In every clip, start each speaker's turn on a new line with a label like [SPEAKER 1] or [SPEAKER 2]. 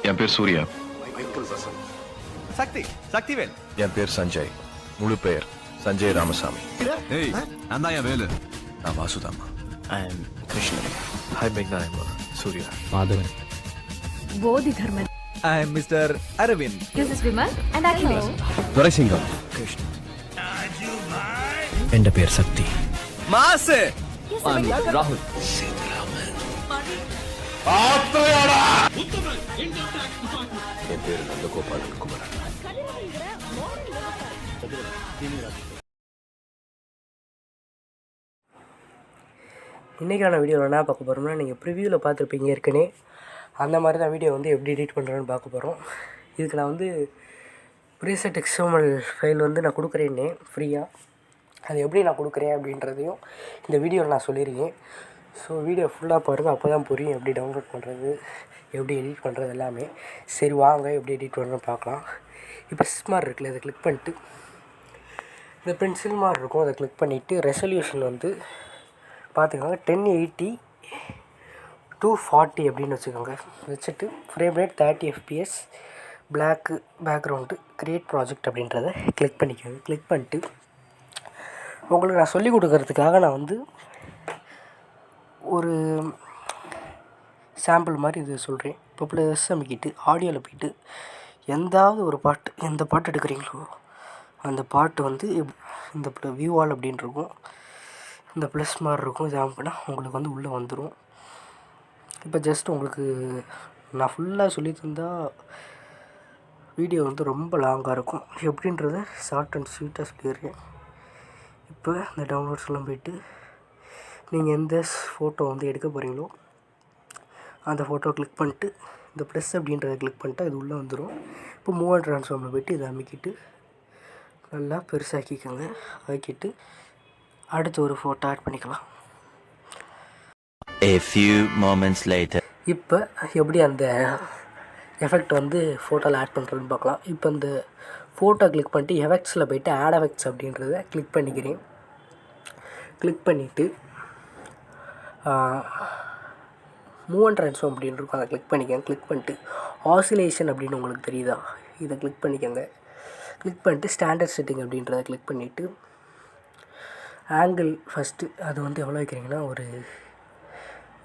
[SPEAKER 1] என் பேர் சூர்யா.
[SPEAKER 2] சக்திவேல்.
[SPEAKER 1] என் பேர் சஞ்சய். முழு பெயர் சஞ்சய் ராமசாமி.
[SPEAKER 2] ஏய் நான் தான் என் வேலு.
[SPEAKER 1] நான் வாசுதாமா.
[SPEAKER 3] I am Krishnan.
[SPEAKER 1] Hi Meghna, I'm Surya.
[SPEAKER 3] Madhavan.
[SPEAKER 4] Bodhi Dharman.
[SPEAKER 2] I am Mr. Arvind.
[SPEAKER 4] This is Vimal and Alight.
[SPEAKER 3] Doraisingam. Krishnan. என் பேர் சக்தி.
[SPEAKER 2] மாசு.
[SPEAKER 3] ராகுல்.
[SPEAKER 1] என் பேர் நந்தகோபாலன் குமரன்.
[SPEAKER 5] இன்றைக்கான வீடியோவில் என்ன பார்க்க போகிறோம்னா, நீங்கள் ப்ரிவியூவில் பார்த்துருப்பீங்க ஏற்கனவே. அந்த மாதிரி தான் வீடியோ வந்து எப்படி எடிட் பண்ணுறேன்னு பார்க்க போகிறோம். இதுக்கு நான் வந்து ப்ரீசெட் XML ஃபைல் வந்து நான் கொடுக்குறேன்னே ஃப்ரீயாக. அது எப்படி நான் கொடுக்குறேன் அப்படின்றதையும் இந்த வீடியோவில் நான் சொல்லியிருக்கேன். ஸோ வீடியோ ஃபுல்லாக பாருங்கள், அப்போ தான் புரியும் எப்படி டவுன்லோட் பண்ணுறது, எப்படி எடிட் பண்ணுறது எல்லாமே. சரி வாங்க எப்படி எடிட் பண்ணுறோன்னு பார்க்கலாம். இப்போ ஸ்மார்ட் இருக்குல்ல, இதை கிளிக் பண்ணிட்டு இந்த பென்சில் மாதிரி இருக்கும், அதை கிளிக் பண்ணிவிட்டு ரெசல்யூஷன் வந்து பார்த்துக்கோங்க 1080x240 அப்படின்னு வச்சுக்கோங்க. வச்சுட்டு frame rate 30 fps, black background, create project அப்படின்றத கிளிக் பண்ணிக்கோங்க. கிளிக் பண்ணிட்டு உங்களுக்கு நான் சொல்லிக் கொடுக்கறதுக்காக நான் வந்து ஒரு சாம்பிள் மாதிரி இது சொல்கிறேன். இப்போ ப்ளஸ் அமைக்கிட்டு ஆடியோவில் போய்ட்டு எந்த பாட்டு எடுக்கிறீங்களோ அந்த பாட்டு வந்து இந்த வியூவால் அப்படின்னு இருக்கும், இந்த ப்ளஸ் மாதிரி இருக்கும். இது ஆம்பினா உங்களுக்கு வந்து உள்ளே வந்துடும். இப்போ ஜஸ்ட் உங்களுக்கு நான் ஃபுல்லாக சொல்லி தந்தால் வீடியோ வந்து ரொம்ப லாங்காக இருக்கும். எப்படின்றத ஷார்ட் அண்ட் ஸ்வீட்டாக சொல்லிடுறேன். இப்போ இந்த டவுன்லோட்ஸ்லாம் போய்ட்டு நீங்கள் எந்த ஃபோட்டோ வந்து எடுக்க போகிறீங்களோ அந்த ஃபோட்டோ கிளிக் பண்ணிட்டு இந்த ப்ளஸ் அப்படின்றத கிளிக் பண்ணிட்டு அது உள்ளே வந்துடும். இப்போ மூவ் ட்ரான்ஸ்ஃபார்மில் போய்ட்டு இதை அமைக்கிட்டு நல்லா பெருசாக்கிக்கோங்க. ஆக்கிட்டு அடுத்து ஒரு ஃபோட்டோ ஆட் பண்ணிக்கலாம்.
[SPEAKER 6] A few moments later.
[SPEAKER 5] இப்போ எப்படி அந்த எஃபெக்ட் வந்து ஃபோட்டோவில் ஆட் பண்ணுறதுன்னு பார்க்கலாம். இப்போ இந்த ஃபோட்டோ கிளிக் பண்ணிட்டு எஃபெக்ட்ஸில் போய்ட்டு ஆட் எஃபெக்ட்ஸ் அப்படின்றத கிளிக் பண்ணிக்கிறேன். கிளிக் பண்ணிவிட்டு மூவ் அண்ட் ட்ரான்ஸ்ஃபார்ம் அப்படின்னு இருக்கும், அதை கிளிக் பண்ணிக்கோங்க. கிளிக் பண்ணிட்டு ஆசிலேஷன் அப்படின்னு உங்களுக்கு தெரியுதா, இதை கிளிக் பண்ணிக்கோங்க. கிளிக் பண்ணிட்டு ஸ்டாண்டர்ட் செட்டிங் அப்படின்றத கிளிக் பண்ணிவிட்டு ஆங்கிள் ஃபஸ்ட்டு அது வந்து எவ்வளோ வைக்கிறீங்கன்னா ஒரு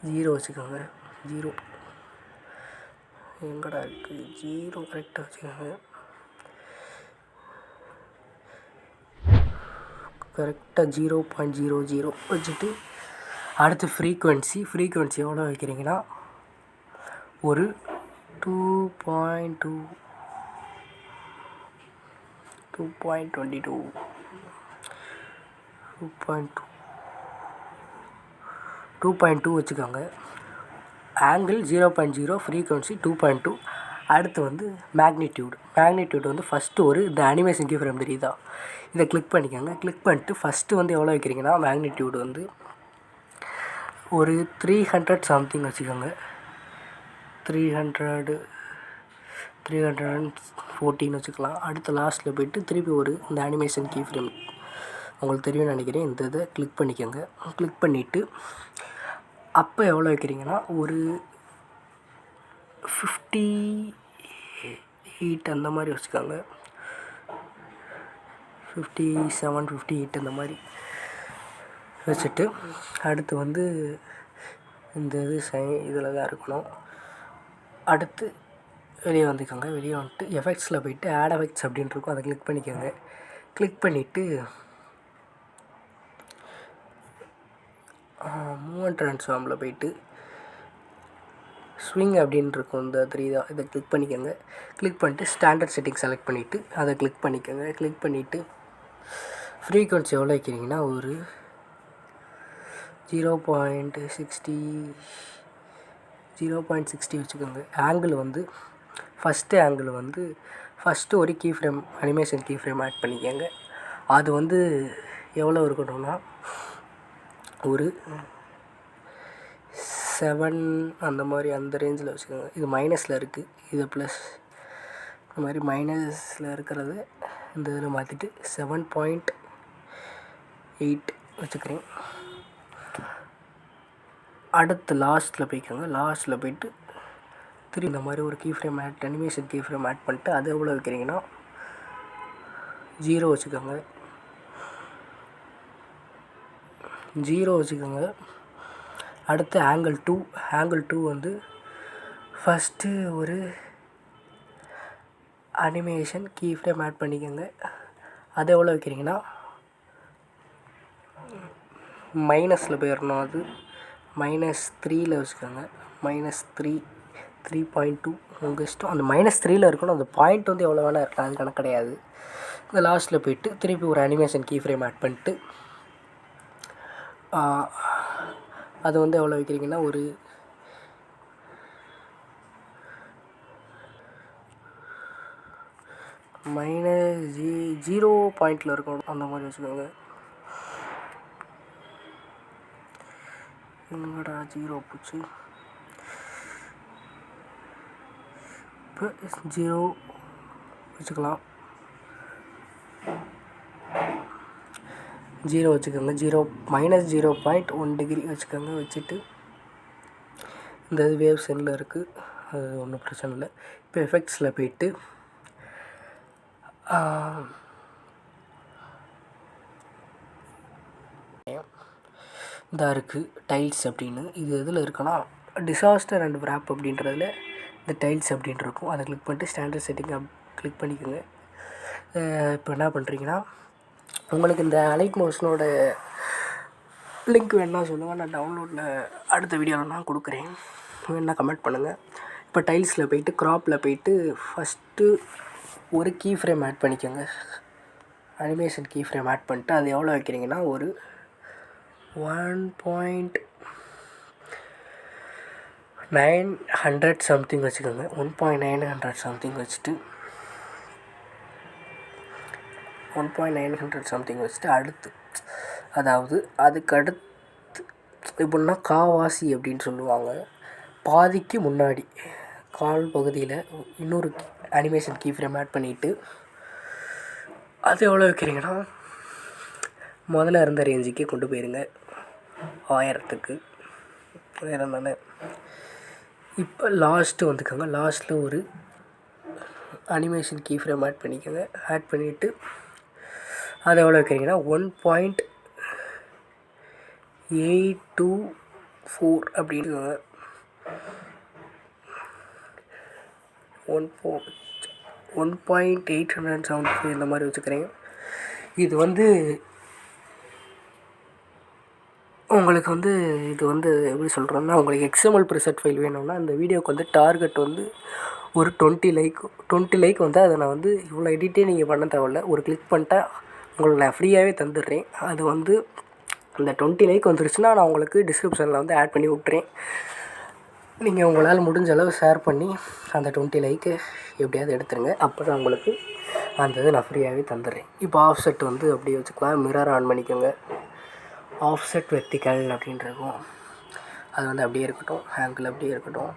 [SPEAKER 5] 0 வச்சுக்கோங்க. 0 எங்கடா இருக்குது, 0 கரெக்டாக வச்சுக்கோங்க. கரெக்டாக 0.00 வச்சுட்டு அடுத்து ஃப்ரீக்குவென்சி எவ்வளோ வைக்கிறீங்கன்னா ஒரு 2.22 2.2 வச்சுக்கோங்க. Angle 0.0, frequency 2.2. அடுத்து வந்து மேக்னிடியூட் வந்து ஃபஸ்ட்டு இந்த அனிமேஷன் கீ ஃப்ரேம் தெரியுதா, இதை கிளிக் பண்ணிக்கோங்க. கிளிக் பண்ணிட்டு ஃபஸ்ட்டு வந்து எவ்வளோ வைக்கிறீங்கன்னா மேக்னிடியூட் வந்து ஒரு 300 சம்திங் வச்சுக்கோங்க. 314 வச்சுக்கலாம். அடுத்த லாஸ்ட்டில் போய்ட்டு திருப்பி இந்த அனிமேஷன் கீ ஃப்ரேம் உங்களுக்கு தெரியும்னு நினைக்கிறேன், இந்த இதை கிளிக் பண்ணிக்கோங்க. கிளிக் பண்ணிவிட்டு அப்போ எவ்வளோ வைக்கிறீங்கன்னா ஒரு 58 அந்த மாதிரி வச்சுக்கோங்க. 57, 58 அந்த மாதிரி வச்சுட்டு அடுத்து வந்து இந்த இதில் தான் இருக்கணும். அடுத்து வெளியே வந்துக்கோங்க. வெளியே வந்துட்டு எஃபெக்ட்ஸில் போய்ட்டு ஆட் எஃபெக்ட்ஸ் அப்படின்னு இருக்கும், அதை கிளிக் பண்ணிக்கோங்க. கிளிக் பண்ணிவிட்டு மூவ் அண்ட் ட்ரான்ஸ்ஃபார்மில் போய்ட்டு ஸ்விங் அப்படின்னு இருக்கும், இந்த தெரியுதா, இதை கிளிக் பண்ணிக்கோங்க. கிளிக் பண்ணிட்டு ஸ்டாண்டர்ட் செட்டிங் செலக்ட் பண்ணிவிட்டு அதை கிளிக் பண்ணிக்கோங்க. கிளிக் பண்ணிவிட்டு ஃப்ரீக்குவென்சி எவ்வளோ வைக்கிறீங்கன்னா ஒரு 0.60 வச்சுக்கோங்க. ஆங்கிள் வந்து ஃபஸ்ட்டு ஒரு key frame animation key frame add பண்ணிக்கோங்க. அது வந்து எவ்வளோ இருக்கணும்னா ஒரு 7 அந்த மாதிரி அந்த ரேஞ்சில் வச்சுக்கோங்க. இது மைனஸில் இருக்குது, இது ப்ளஸ். இந்த மாதிரி மைனஸில் இருக்கிறது இந்த இதில் மாற்றிட்டு 7.8 வச்சுக்கிறேன். அடுத்து லாஸ்ட்டில் போய்க்கோங்க. லாஸ்ட்டில் போய்ட்டு திருப்பி இந்த மாதிரி ஒரு key frame animation key frame add பண்ணிட்டு அது எவ்வளோ வைக்கிறீங்கன்னா 0 வச்சுக்கோங்க. 0 வச்சுக்கோங்க. அடுத்து ஆங்கிள் 2 வந்து ஃபஸ்ட்டு ஒரு அனிமேஷன் கீ ஃப்ரேம் ஆட் பண்ணிக்கோங்க. அது எவ்வளோ வைக்கிறீங்கன்னா மைனஸில் போயிடணும். அது -3ல் வச்சுக்கோங்க. -3.2 உங்கள் இஷ்டம். அந்த -3ல் இருக்கணும். அந்த பாயிண்ட் வந்து எவ்வளோ வேணால் இருக்கலாம், அது கணக்கு கிடையாது. இந்த லாஸ்ட்டில் போய்ட்டு திருப்பி ஒரு அனிமேஷன் கீ ஃப்ரேம் ஆட் பண்ணிட்டு அது வந்து எவ்வளோ வைக்கிறீங்கன்னா ஒரு -0 பாயிண்டில் இருக்கணும். அந்த மாதிரி வச்சுக்கோங்க. என்னடா 0 போச்சு. இப்போ 0 வச்சுக்கலாம். 0 வச்சுக்கோங்க. -0.1 டிகிரி வச்சுக்கோங்க. வச்சுட்டு இந்த இது வேவ் செல்லில் இருக்குது, அது ஒன்றும் பிரச்சனை இல்லை. இப்போ எஃபெக்ட்ஸில் போய்ட்டு இதாக இருக்குது டைல்ஸ் அப்படின்னு. இது எதில் இருக்குன்னா டிசாஸ்டர் அண்ட் விராப் அப்படின்றதுல இந்த டைல்ஸ் அப்படின்னு இருக்கும். அதை கிளிக் பண்ணிட்டு ஸ்டாண்டர்ட் செட்டிங் கிளிக் பண்ணிக்கோங்க. இப்போ என்ன பண்ணுறீங்கன்னா உங்களுக்கு இந்த அலைட் மோஷனோட லிங்க் வேணா சொல்லுங்கள், நான் டவுன்லோடில் அடுத்த வீடியோவில் நான் கொடுக்குறேன், வேணா கமெண்ட் பண்ணுங்கள். இப்போ டைல்ஸில் போய்ட்டு க்ராப்பில் போய்ட்டு ஃபஸ்ட்டு ஒரு கீ ஃப்ரேம் ஆட் பண்ணிக்கோங்க. அனிமேஷன் கீ ஃப்ரேம் ஆட் பண்ணிட்டு அது எவ்வளோ வைக்கிறீங்கன்னா ஒரு 1.900 சம்திங் வச்சுக்கோங்க. 1.900 சம்திங் வச்சுட்டு 1.900 சம்திங் வச்சுட்டு அடுத்து அதாவது அதுக்கு அடுத்து எப்படின்னா காவாசி அப்படின்னு சொல்லுவாங்க. பாதிக்கு முன்னாடி கால் பகுதியில் இன்னொரு அனிமேஷன் கீ ஃப்ரேம் ஆட் பண்ணிவிட்டு அது எவ்வளோ வைக்கிறீங்கன்னா முதல்ல இருந்த ரேஞ்சுக்கே கொண்டு போயிருங்க, 1000க்கு. வேறு தானே. இப்போ லாஸ்ட்டு வந்துக்கோங்க. லாஸ்ட்டில் ஒரு அனிமேஷன் கீ ஃப்ரேம் ஆட் பண்ணிக்கோங்க. ஆட் பண்ணிவிட்டு அது எவ்வளோ வைக்கிறீங்கன்னா 1.824 அப்படின்னுங்க. 1.875 இந்த மாதிரி வச்சுக்கிறேங்க. இது வந்து உங்களுக்கு வந்து இது வந்து எப்படி சொல்கிறோன்னா, உங்களுக்கு XML ப்ரிசெட் ஃபைல் வேணும்னா இந்த வீடியோவுக்கு வந்து டார்கெட் வந்து ஒரு 20 லைக் வந்து அதை நான் வந்து இவ்வளோ எடிட்டே நீங்கள் பண்ண தேவையில்ல, ஒரு கிளிக் பண்ணிட்டா உங்களுக்கு நான் ஃப்ரீயாகவே தந்துடுறேன். அது வந்து இந்த 20 லைக் வந்துருச்சுன்னா நான் உங்களுக்கு டிஸ்கிரிப்ஷனில் வந்து ஆட் பண்ணி விட்றேன். நீங்கள் உங்களால் முடிஞ்ச அளவு ஷேர் பண்ணி அந்த 20 லைக்கு எப்படியாவது எடுத்துருங்க. அப்போ தான் உங்களுக்கு அந்த இது நான் ஃப்ரீயாகவே தந்துடுறேன். இப்போ ஆஃப்செட் வந்து அப்படியே வச்சுக்கலாம். மிரர் ஆன் பண்ணிக்கோங்க. ஆஃப்செட் வெர்டிக்கல் அப்படின்னு இருக்கும், அது வந்து அப்படியே இருக்கட்டும். ஆங்கிள் அப்படியே இருக்கட்டும்.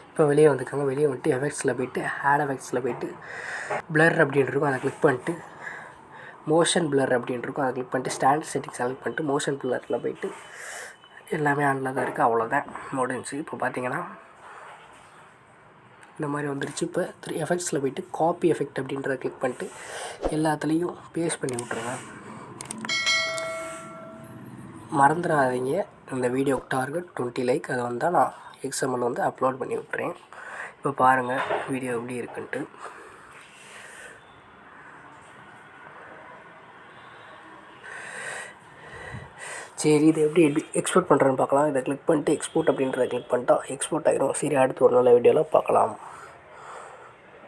[SPEAKER 5] இப்போ வெளியே வந்துக்கோங்க. வெளியே வந்துட்டு எஃபெக்ட்ஸில் போய்ட்டு ஆட் எஃபெக்ட்ஸில் போய்ட்டு பிளர் அப்படின்னு இருக்கும், அதை கிளிக் பண்ணிட்டு மோஷன் பிளர் அப்படின்னு இருக்கும், அதை கிளிக் பண்ணிட்டு ஸ்டாண்டர்ட் செட்டிங் செலக்ட் பண்ணிட்டு மோஷன் பிளரில் போய்ட்டு எல்லாமே ஆனில் தான் இருக்குது. அவ்வளோதான், முடிஞ்சு. இப்போ பார்த்தீங்கன்னா இந்த மாதிரி வந்துருச்சு. இப்போ எஃபெக்ட்ஸில் போய்ட்டு காப்பி எஃபெக்ட் அப்படின்றத கிளிக் பண்ணிட்டு எல்லாத்துலேயும் பேஸ்ட் பண்ணி விட்ருங்க. மறந்துடாதீங்க, இந்த வீடியோக்கு டார்கெட் 20 லைக். அது வந்தால் நான் XML வந்து அப்லோட் பண்ணி விட்றேன். இப்போ பாருங்கள் வீடியோ எப்படி இருக்குன்ட்டு. சரி, இதை எப்படி எக்ஸ்போர்ட் பண்ணுறேன்னு பார்க்கலாம். இதை கிளிக் பண்ணிட்டு எக்ஸ்போர்ட் அப்படின்றத கிளிக் பண்ணிட்டா எக்ஸ்போர்ட் ஆகிரும். சரி, அடுத்து ஒரு நல்ல வீடியோவில் பார்க்கலாம்.